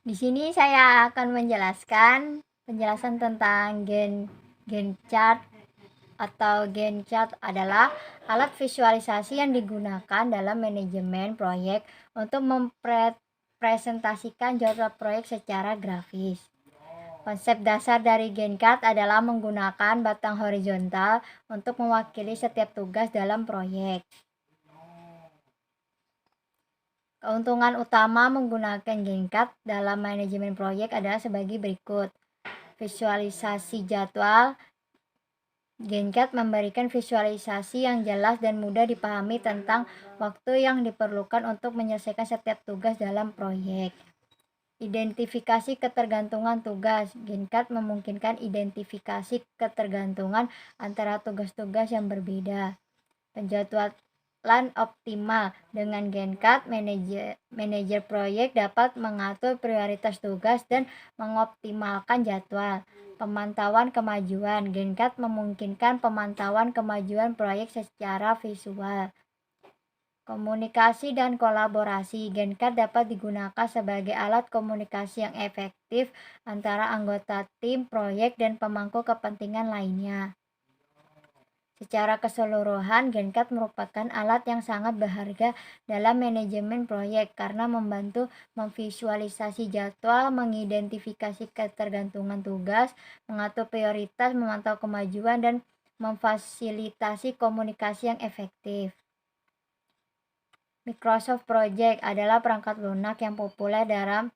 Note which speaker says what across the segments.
Speaker 1: Di sini saya akan menjelaskan penjelasan tentang Gantt chart atau Gantt chart adalah alat visualisasi yang digunakan dalam manajemen proyek untuk mempresentasikan jadwal proyek secara grafis. Konsep dasar dari Gantt chart adalah menggunakan batang horizontal untuk mewakili setiap tugas dalam proyek. Keuntungan utama menggunakan Gantt chart dalam manajemen proyek adalah sebagai berikut. Visualisasi jadwal. Gantt chart memberikan visualisasi yang jelas dan mudah dipahami tentang waktu yang diperlukan untuk menyelesaikan setiap tugas dalam proyek. Identifikasi ketergantungan tugas. Gantt chart memungkinkan identifikasi ketergantungan antara tugas-tugas yang berbeda. Penjadwalan optimal. Dengan Gantt chart, manajer proyek dapat mengatur prioritas tugas dan mengoptimalkan jadwal. Pemantauan kemajuan. Gantt chart memungkinkan pemantauan kemajuan proyek secara visual. Komunikasi dan kolaborasi. Gantt chart dapat digunakan sebagai alat komunikasi yang efektif antara anggota tim proyek dan pemangku kepentingan lainnya. Secara keseluruhan, Gantt chart merupakan alat yang sangat berharga dalam manajemen proyek karena membantu memvisualisasi jadwal, mengidentifikasi ketergantungan tugas, mengatur prioritas, memantau kemajuan, dan memfasilitasi komunikasi yang efektif. Microsoft Project adalah perangkat lunak yang populer dalam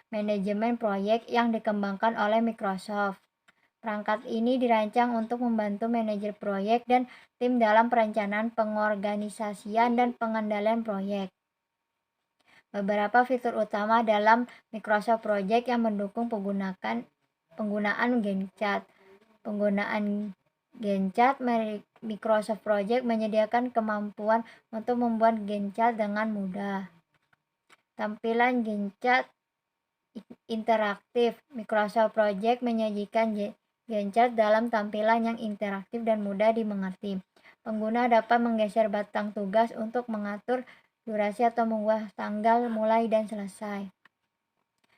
Speaker 1: manajemen proyek yang dikembangkan oleh Microsoft. Perangkat ini dirancang untuk membantu manajer proyek dan tim dalam perencanaan, pengorganisasian, dan pengendalian proyek. Beberapa fitur utama dalam Microsoft Project yang mendukung penggunaan Gantt chart. Penggunaan Gantt chart, Microsoft Project menyediakan kemampuan untuk membuat Gantt chart dengan mudah. Tampilan Gantt chart interaktif. Microsoft Project menyajikan Gantt chart dalam tampilan yang interaktif dan mudah dimengerti. Pengguna dapat menggeser batang tugas untuk mengatur durasi atau mengubah tanggal mulai dan selesai.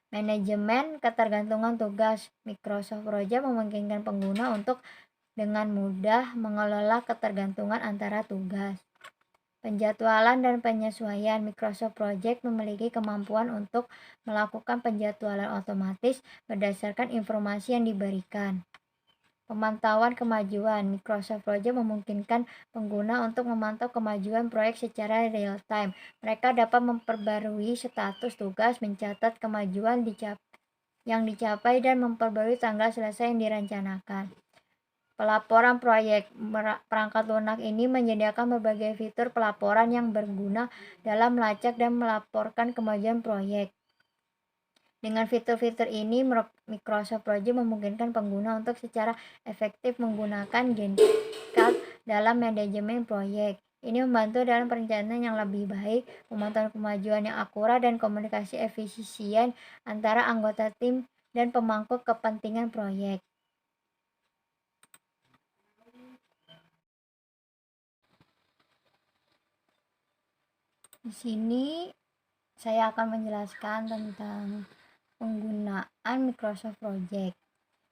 Speaker 1: Manajemen ketergantungan tugas. Microsoft Project memungkinkan pengguna untuk dengan mudah mengelola ketergantungan antara tugas. Penjadwalan dan penyesuaian. Microsoft Project memiliki kemampuan untuk melakukan penjadwalan otomatis berdasarkan informasi yang diberikan. Pemantauan kemajuan. Microsoft Project memungkinkan pengguna untuk memantau kemajuan proyek secara real time. Mereka dapat memperbarui status tugas, mencatat kemajuan yang dicapai, dan memperbarui tanggal selesai yang direncanakan. Pelaporan proyek. Perangkat lunak ini menyediakan berbagai fitur pelaporan yang berguna dalam melacak dan melaporkan kemajuan proyek. Dengan fitur-fitur ini, Microsoft Project memungkinkan pengguna untuk secara efektif menggunakan Gantt chart dalam manajemen proyek. Ini membantu dalam perencanaan yang lebih baik, memantau kemajuan yang akurat, dan komunikasi efisien antara anggota tim dan pemangku kepentingan proyek. Di sini saya akan menjelaskan tentang penggunaan Microsoft Project.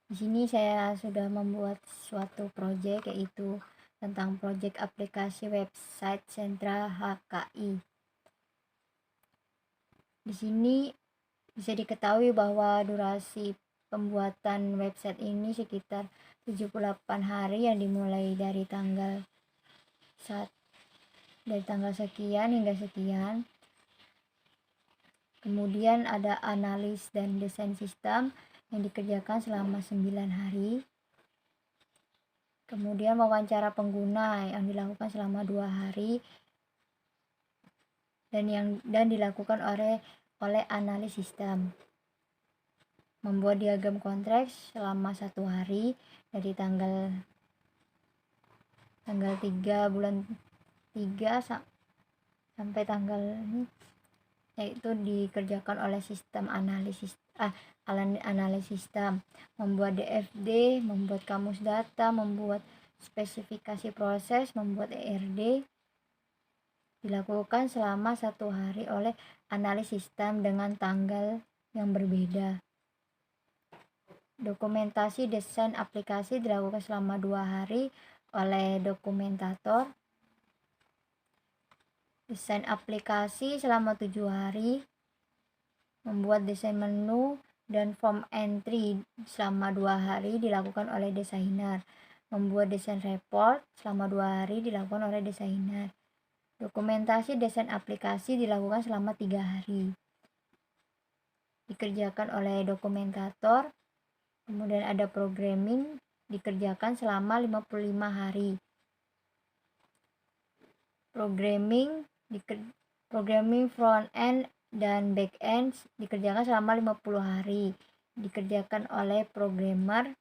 Speaker 1: Di sini saya sudah membuat suatu proyek, yaitu tentang proyek aplikasi website Sentra HKI. Di sini bisa diketahui bahwa durasi pembuatan website ini sekitar 78 hari yang dimulai dari tanggal sekian hingga sekian. Kemudian ada analis dan desain sistem yang dikerjakan selama 9 hari. Kemudian wawancara pengguna yang dilakukan selama 2 hari dan dilakukan oleh analis sistem. Membuat diagram kontrak selama 1 hari dari tanggal 3 bulan 3 sampai tanggal ini, yaitu dikerjakan oleh sistem analisis sistem. Membuat DFD, membuat kamus data, membuat spesifikasi proses, membuat ERD dilakukan selama 1 hari oleh analis sistem dengan tanggal yang berbeda. Dokumentasi desain aplikasi dilakukan selama 2 hari oleh dokumentator. Desain aplikasi selama 7 hari. Membuat desain menu dan form entry selama 2 hari dilakukan oleh desainer. Membuat desain report selama 2 hari dilakukan oleh desainer. Dokumentasi desain aplikasi dilakukan selama 3 hari. Dikerjakan oleh dokumentator. Kemudian ada programming dikerjakan selama 55 hari. Programming front end dan back end dikerjakan selama 50 hari. Dikerjakan oleh programmer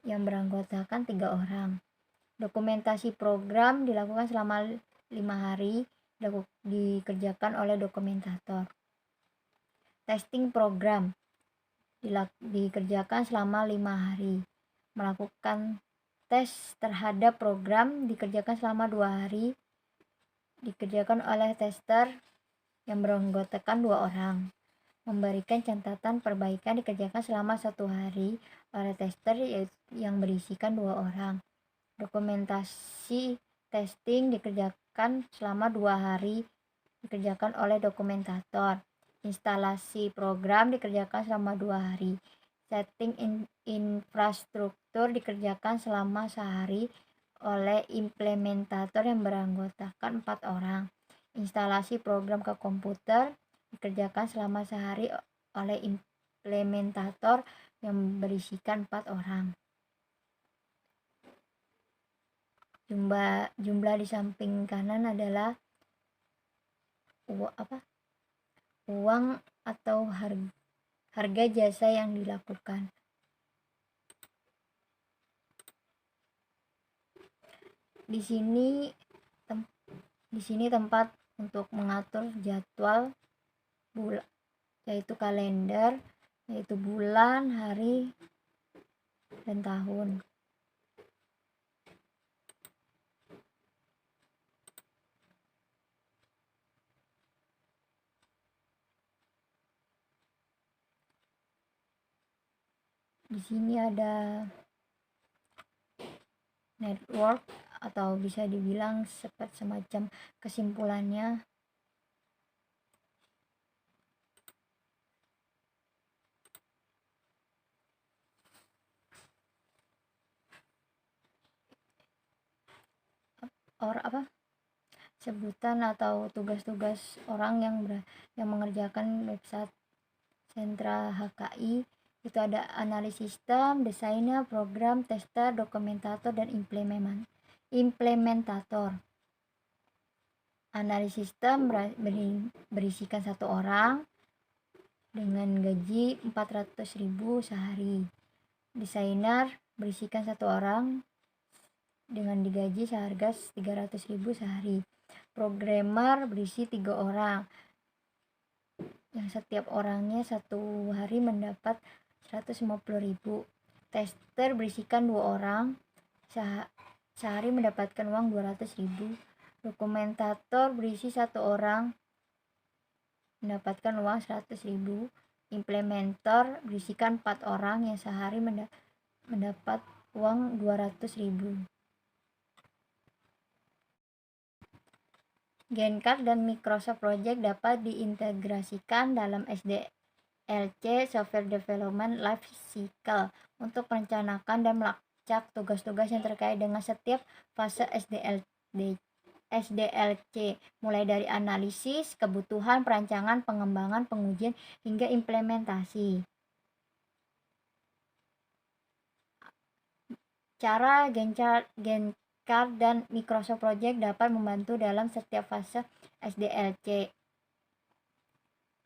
Speaker 1: yang beranggotakan 3 orang. Dokumentasi program dilakukan selama 5 hari, dikerjakan oleh dokumentator. Testing program dikerjakan selama 5 hari. Melakukan tes terhadap program dikerjakan selama 2 hari. Dikerjakan oleh tester yang beranggotakan 2 orang. Memberikan catatan perbaikan dikerjakan selama 1 hari oleh tester yang berisikan 2 orang. Dokumentasi testing dikerjakan selama 2 hari, dikerjakan oleh dokumentator. Instalasi program dikerjakan selama 2 hari. Setting infrastruktur dikerjakan selama sehari oleh implementator yang beranggotakan 4 orang. Instalasi program ke komputer dikerjakan selama sehari oleh implementator yang berisikan 4 orang. Jumlah di samping kanan adalah uang atau harga jasa yang dilakukan. Di sini tempat untuk mengatur jadwal yaitu kalender, yaitu bulan, hari, dan tahun. Di sini ada network atau bisa dibilang semacam kesimpulannya. Sebutan atau tugas-tugas orang yang mengerjakan website sentra HKI itu ada analis sistem, desainer, program, tester, dokumentator, dan implementator. Analis sistem berisikan 1 orang dengan gaji 400.000 sehari. Desainer berisikan 1 orang dengan digaji seharga 300.000 sehari. Programmer berisi 3 orang yang setiap orangnya 1 hari mendapat 150.000. Tester berisikan 2 orang sehari mendapatkan uang 200.000. Dokumentator berisi 1 orang mendapatkan uang 100.000. Implementer berisikan 4 orang yang sehari mendapat uang 200.000. GenCard dan Microsoft Project dapat diintegrasikan dalam SDLC (Software Development Life Cycle) untuk merencanakan dan melacak tugas-tugas yang terkait dengan setiap fase SDLC, mulai dari analisis, kebutuhan, perancangan, pengembangan, pengujian, hingga implementasi. Cara GenCard dan Microsoft Project dapat membantu dalam setiap fase SDLC.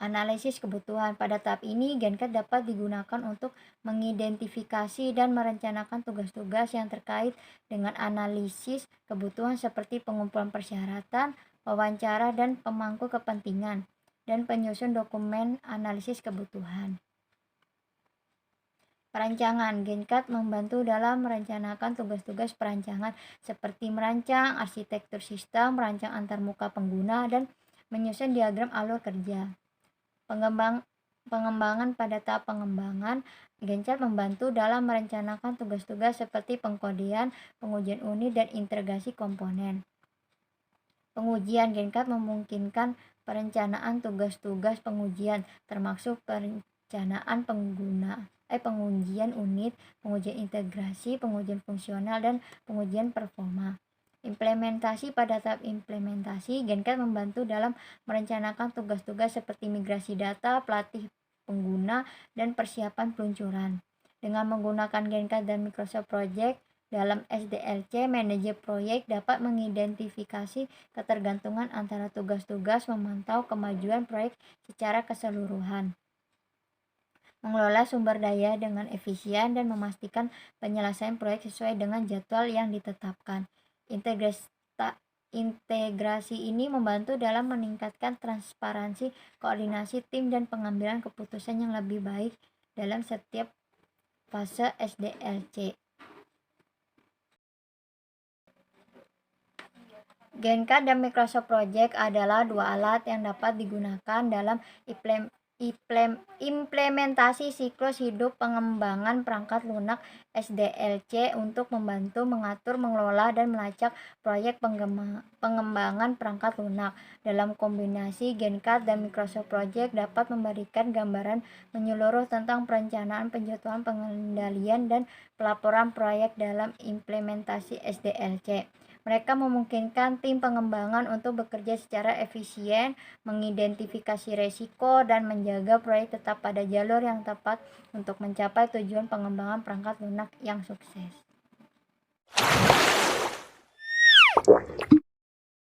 Speaker 1: Analisis kebutuhan. Pada tahap ini, GenCard dapat digunakan untuk mengidentifikasi dan merencanakan tugas-tugas yang terkait dengan analisis kebutuhan seperti pengumpulan persyaratan, wawancara, dan pemangku kepentingan, dan penyusun dokumen analisis kebutuhan. Perancangan. GenCard membantu dalam merencanakan tugas-tugas perancangan seperti merancang arsitektur sistem, merancang antarmuka pengguna, dan menyusun diagram alur kerja. Pengembangan pada tahap pengembangan, Gantt membantu dalam merencanakan tugas-tugas seperti pengkodean, pengujian unit, dan integrasi komponen. Pengujian Gantt memungkinkan perencanaan tugas-tugas pengujian, termasuk perencanaan pengujian unit, pengujian integrasi, pengujian fungsional, dan pengujian performa. Implementasi pada tahap implementasi, Gantt membantu dalam merencanakan tugas-tugas seperti migrasi data, pelatih pengguna, dan persiapan peluncuran. Dengan menggunakan Gantt dan Microsoft Project dalam SDLC, manajer proyek dapat mengidentifikasi ketergantungan antara tugas-tugas, memantau kemajuan proyek secara keseluruhan, mengelola sumber daya dengan efisien, dan memastikan penyelesaian proyek sesuai dengan jadwal yang ditetapkan. Integrasi ini membantu dalam meningkatkan transparansi, koordinasi tim, dan pengambilan keputusan yang lebih baik dalam setiap fase SDLC. Gantt dan Microsoft Project adalah dua alat yang dapat digunakan dalam implementasi siklus hidup pengembangan perangkat lunak SDLC untuk membantu mengatur, mengelola, dan melacak proyek pengembangan perangkat lunak. Dalam kombinasi, Gantt dan Microsoft Project dapat memberikan gambaran menyeluruh tentang perencanaan, penjadwalan, pengendalian, dan pelaporan proyek dalam implementasi SDLC. Mereka memungkinkan tim pengembangan untuk bekerja secara efisien, mengidentifikasi risiko, dan menjaga proyek tetap pada jalur yang tepat untuk mencapai tujuan pengembangan perangkat lunak yang sukses.